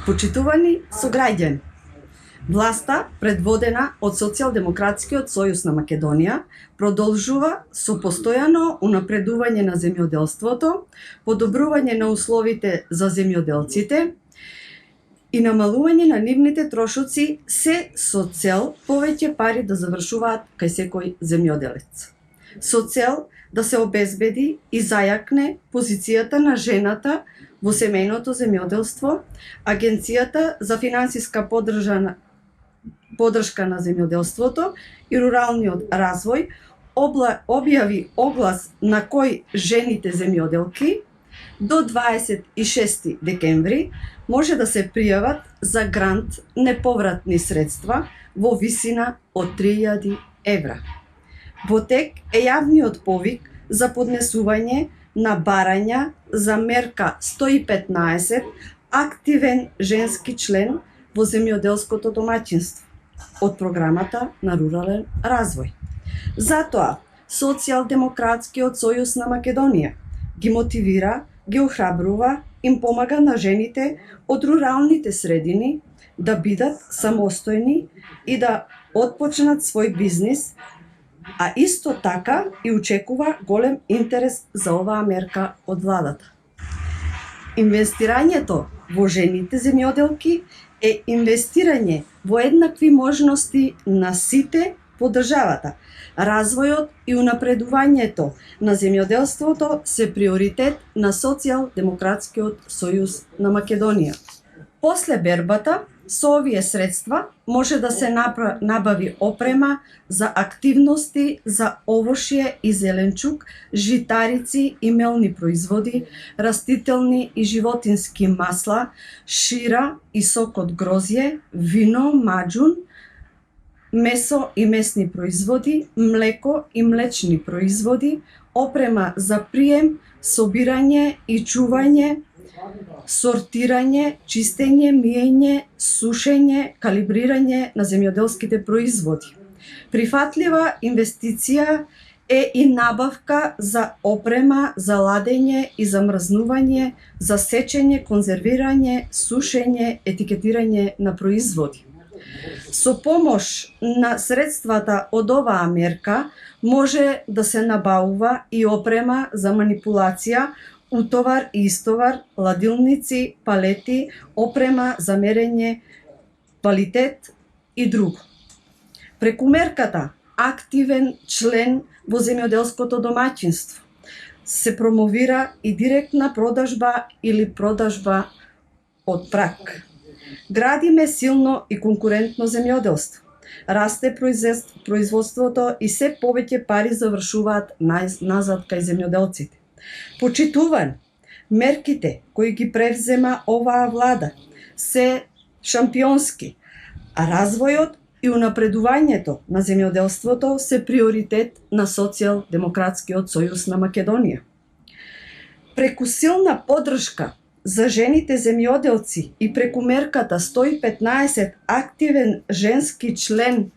Почитувани сограѓани, власта, предводена од Социјалдемократскиот сојуз на Македонија, продолжува со постојано унапредување на земјоделството, подобрување на условите за земјоделците и намалување на нивните трошоци, се со цел повеќе пари да завршуваат кај секој земјоделец. Со цел да се обезбеди и зајакне позицијата на жената во семејното земјоделство, Агенцијата за финансиска поддршка на земјоделството и руралниот развој објави оглас на кој жените земјоделки до 26 декември може да се пријават за грант неповратни средства во висина од 3000 евра. Во тек е јавниот повик за поднесување на барања за мерка 115 активен женски член во земјоделското домаќинство од програмата на рурален развој. Затоа, Социјалдемократскиот сојуз на Македонија ги мотивира, ги охрабрува, им помага на жените од руралните средини да бидат самостојни и да отпочнат свој бизнис, а исто така и очекува голем интерес за оваа мерка од владата. Инвестирањето во жените земјоделки е инвестирање во еднакви можности на сите по државата. Развојот и унапредувањето на земјоделството се приоритет на Социјалдемократскиот сојуз на Македонија. После бербата, со овие средства може да се набави опрема за активности за овошје и зеленчук, житарици и мелни производи, растителни и животински масла, шира и сок од грозје, вино, маџун, месо и месни производи, млеко и млечни производи, опрема за прием, собирање и чување, сортирање, чистење, миење, сушење, калибрирање на земјоделските производи. Прифатлива инвестиција е и набавка за опрема за ладење и замрзнување, за сечење, конзервирање, сушење, етикетирање на производи. Со помош на средствата од оваа мерка може да се набавува и опрема за манипулација, утовар и истовар, ладилници, палети, опрема за мерење квалитет и друго. Преку мерката активен член во земјоделското домаќинство се промовира и директна продажба или продажба од прак. Градиме силно и конкурентно земјоделство. Расте производството и се повеќе пари завршуваат назад кај земјоделците. Почитуван, мерките кои ги превзема оваа влада се шампионски, а развојот и унапредувањето на земјоделството се приоритет на Социјалдемократскиот сојуз на Македонија. Преку силна поддршка за жените земјоделци и преку мерката 115 активен женски член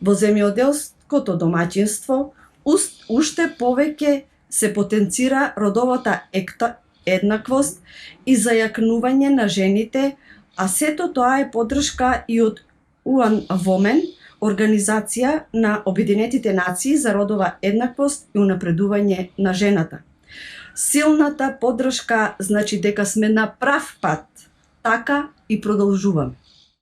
во земјоделското домаќинство, уште повеќе се потенцира родовата еднаквост и зајакнување на жените, а сето тоа е поддршка и од UN Women, Организација на Обединетите нации за родова еднаквост и унапредување на жената. Силната поддршка значи дека сме на прав пат, така и продолжуваме.